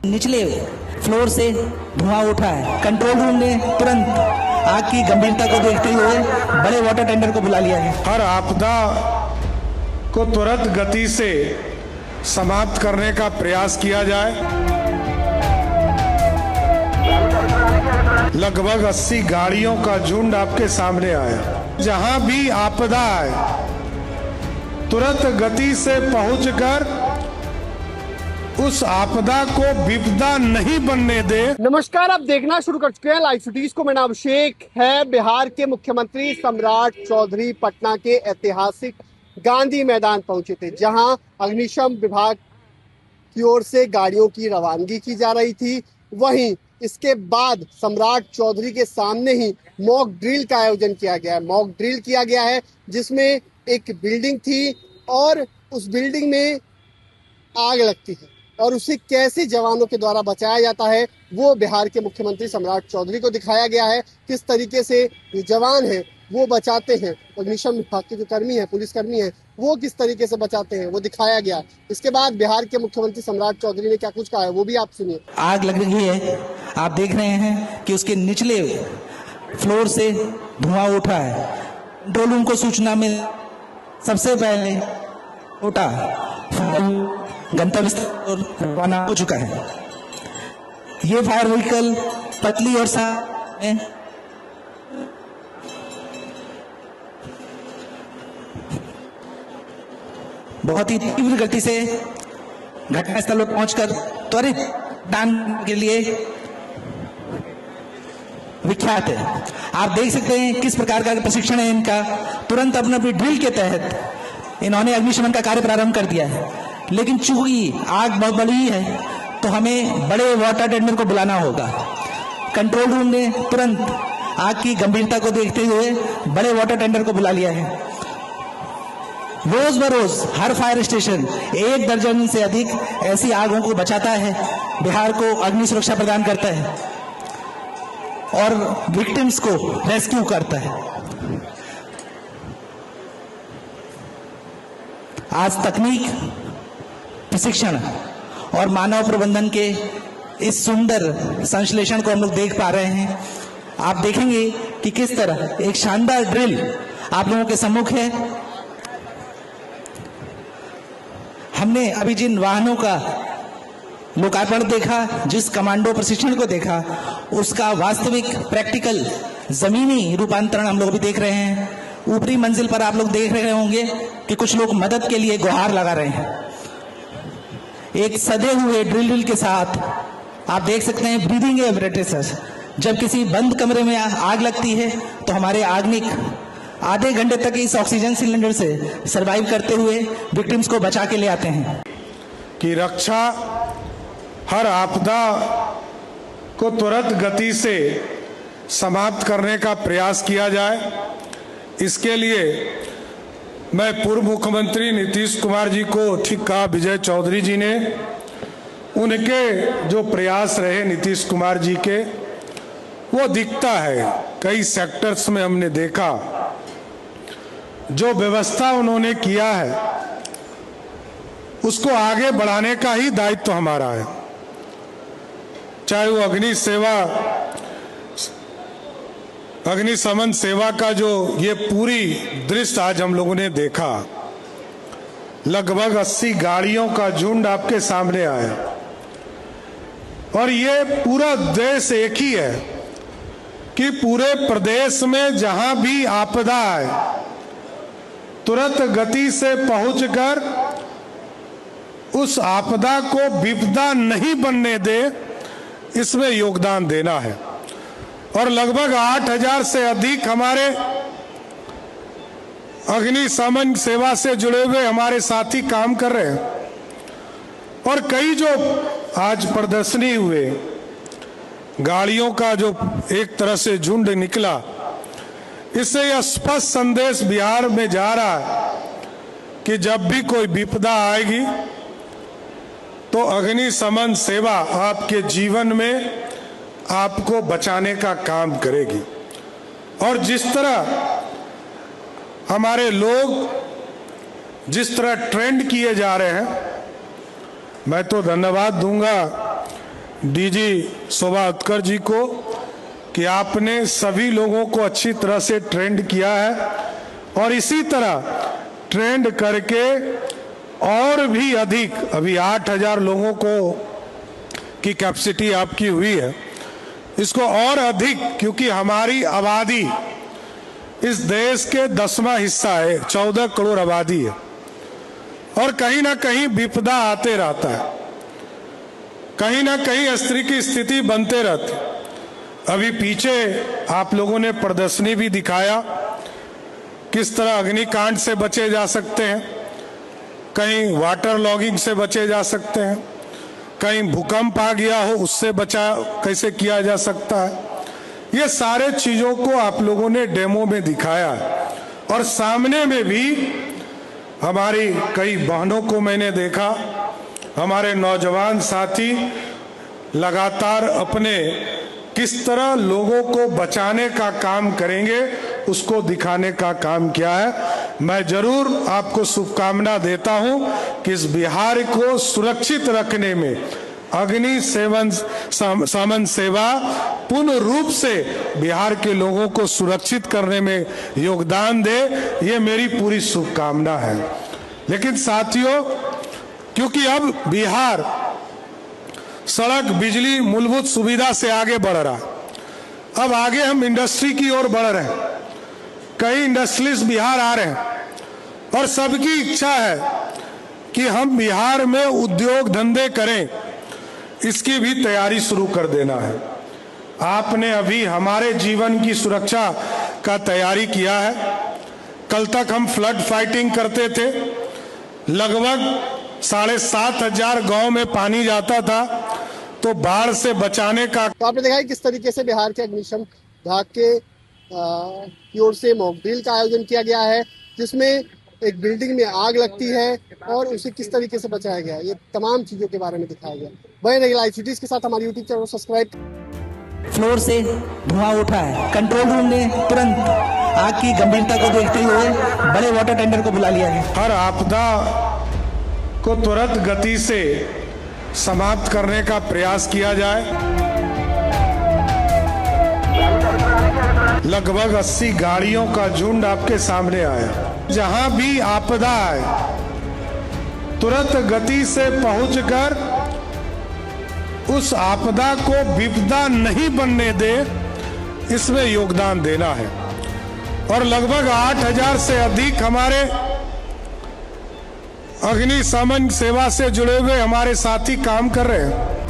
निचले फ्लोर से धुआं उठा है। कंट्रोल रूम ने तुरंत आग की गंभीरता को देखते हुए बड़े वाटर टेंडर को बुला लिया है। हर आपदा को तुरंत गति से समाप्त करने का प्रयास किया जाए। लगभग 80 गाड़ियों का झुंड आपके सामने आया। जहां भी आपदा आए तुरंत गति से पहुंचकर उस आपदा को विपदा नहीं बनने दे। नमस्कार, आप देखना शुरू कर चुके हैं लाइव सिटीज को। मेरा नाम अभिषेक है। बिहार के मुख्यमंत्री सम्राट चौधरी पटना के ऐतिहासिक गांधी मैदान पहुंचे थे, जहां अग्निशम विभाग की ओर से गाड़ियों की रवानगी की जा रही थी। वहीं इसके बाद सम्राट चौधरी के सामने ही मॉक ड्रिल का आयोजन किया गया है। मॉक ड्रिल किया गया है जिसमें एक बिल्डिंग थी और उस बिल्डिंग में आग लगती है और उसे कैसे जवानों के द्वारा बचाया जाता है वो बिहार के मुख्यमंत्री सम्राट चौधरी को दिखाया गया है। किस तरीके से जो जवान हैं वो बचाते हैं, अग्निशम विभाग के जो कर्मी हैं, पुलिसकर्मी हैं, वो किस तरीके से बचाते हैं वो दिखाया गया। इसके बाद बिहार के मुख्यमंत्री सम्राट चौधरी ने क्या कुछ कहा है वो भी आप सुनिए। आग लग रही है, आप देख रहे हैं कि उसके निचले फ्लोर से धुआं उठा है। कंट्रोल रूम को सूचना मिल सबसे पहले उठा गंतव्य स्थल रवाना हो चुका है। ये फायर व्हीकल पतली और में बहुत ही तीव्र गति से घटनास्थल पर पहुंचकर त्वरित दान के लिए विख्यात है। आप देख सकते हैं किस प्रकार का प्रशिक्षण है इनका। तुरंत अपने अपनी ड्रिल के तहत इन्होंने अग्निशमन का कार्य प्रारंभ कर दिया है। लेकिन चूंकि आग बहुत बड़ी है तो हमें बड़े वाटर टेंडर को बुलाना होगा। कंट्रोल रूम ने तुरंत आग की गंभीरता को देखते हुए बड़े वाटर टेंडर को बुला लिया है। रोज बरोज हर फायर स्टेशन 1 दर्जन से अधिक ऐसी आगों को बचाता है, बिहार को अग्नि सुरक्षा प्रदान करता है और विक्टिम्स को रेस्क्यू करता है। आज तकनीक, प्रशिक्षण और मानव प्रबंधन के इस सुंदर संश्लेषण को हम लोग देख पा रहे हैं। आप देखेंगे कि किस तरह एक शानदार ड्रिल आप लोगों के सम्मुख है। हमने अभी जिन वाहनों का लोकार्पण देखा, जिस कमांडो प्रशिक्षण को देखा, उसका वास्तविक प्रैक्टिकल जमीनी रूपांतरण हम लोग भी देख रहे हैं। ऊपरी मंजिल पर आप लोग देख रहे होंगे कि कुछ लोग मदद के लिए गुहार लगा रहे हैं। एक सधे हुए ड्रिल के साथ आप देख सकते हैं ब्रीदिंग एपरेटस। जब किसी बंद कमरे में आग लगती है तो हमारे आगनिक आधे घंटे तक इस ऑक्सीजन सिलेंडर से सरवाइव करते हुए विक्टिम्स को बचा के ले आते हैं। कि रक्षा हर आपदा को तुरंत गति से समाप्त करने का प्रयास किया जाए। इसके लिए मैं पूर्व मुख्यमंत्री नीतीश कुमार जी को ठीक कहा, विजय चौधरी जी ने, उनके जो प्रयास रहे नीतीश कुमार जी के वो दिखता है। कई सेक्टर्स में हमने देखा जो व्यवस्था उन्होंने किया है उसको आगे बढ़ाने का ही दायित्व हमारा है। चाहे वो अग्निशमन सेवा का जो ये पूरी दृश्य आज हम लोगों ने देखा, लगभग 80 गाड़ियों का झुंड आपके सामने आया और ये पूरा देश एक ही है कि पूरे प्रदेश में जहां भी आपदा आए तुरंत गति से पहुंचकर उस आपदा को विपदा नहीं बनने दे, इसमें योगदान देना है। और लगभग 8000 से अधिक हमारे अग्निशमन सेवा से जुड़े हुए हमारे साथी काम कर रहे हैं। और कई जो आज प्रदर्शनी हुए, गाड़ियों का जो एक तरह से झुंड निकला, इससे यह स्पष्ट संदेश बिहार में जा रहा है कि जब भी कोई विपदा आएगी तो अग्निशमन सेवा आपके जीवन में आपको बचाने का काम करेगी। और जिस तरह हमारे लोग जिस तरह ट्रेंड किए जा रहे हैं, मैं तो धन्यवाद दूंगा डीजी शोभा उत्कर जी को कि आपने सभी लोगों को अच्छी तरह से ट्रेंड किया है और इसी तरह ट्रेंड करके और भी अधिक, अभी 8,000 लोगों को की कैपेसिटी आपकी हुई है, इसको और अधिक, क्योंकि हमारी आबादी इस देश के 10वां हिस्सा है, 14 करोड़ आबादी है और कहीं ना कहीं विपदा आते रहता है, कहीं ना कहीं इस तरह की स्थिति बनते रहती। अभी पीछे आप लोगों ने प्रदर्शनी भी दिखाया किस तरह अग्निकांड से बचे जा सकते हैं, कहीं वाटर लॉगिंग से बचे जा सकते हैं, कहीं भूकंप आ गया हो उससे बचाव कैसे किया जा सकता है। ये सारे चीजों को आप लोगों ने डेमो में दिखाया और सामने में भी हमारी कई बहनों को मैंने देखा, हमारे नौजवान साथी लगातार अपने किस तरह लोगों को बचाने का काम करेंगे उसको दिखाने का काम किया है। मैं जरूर आपको शुभकामना देता हूं कि इस बिहार को सुरक्षित रखने में अग्नि शमन सेवा पूर्ण रूप से बिहार के लोगों को सुरक्षित करने में योगदान दे, ये मेरी पूरी शुभकामना है। लेकिन साथियों, क्योंकि अब बिहार सड़क, बिजली, मूलभूत सुविधा से आगे बढ़ रहा है, अब आगे हम इंडस्ट्री की ओर बढ़ रहे हैं, कई इंडस्ट्रीज बिहार आ रहे हैं और सबकी इच्छा है कि हम बिहार में उद्योग धंधे करें, इसकी भी तैयारी शुरू कर देना है। आपने अभी हमारे जीवन की सुरक्षा का तैयारी किया है। कल तक हम फ्लड फाइटिंग करते थे, लगभग 7,500 गांव में पानी जाता था, तो बाढ़ से बचाने का। तो आपने देखा है किस तरीके से बिहार के अग्निशम विभाग के की ओर से मॉक ड्रिल का आयोजन किया गया है, जिसमें एक बिल्डिंग में आग लगती है और उसे किस तरीके से बचाया गया, ये तमाम चीजों के बारे में दिखाया गया। बने रहिए लाइव सिटीज के साथ, हमारे यूट्यूब चैनल को सब्सक्राइब। फ्लोर से धुआं उठा है, कंट्रोल रूम ने तुरंत आग की गंभीरता को देखते हुए बड़े वाटर टेंडर को बुला लिया है। हर आपदा को तुरंत गति से समाप्त करने का प्रयास किया जाए। लगभग 80 गाड़ियों का झुंड आपके सामने आया। जहां भी आपदा आए तुरंत गति से पहुंचकर उस आपदा को विपदा नहीं बनने दे, इसमें योगदान देना है। और लगभग 8,000 से अधिक हमारे अग्निशमन सेवा से जुड़े हुए हमारे साथी काम कर रहे हैं।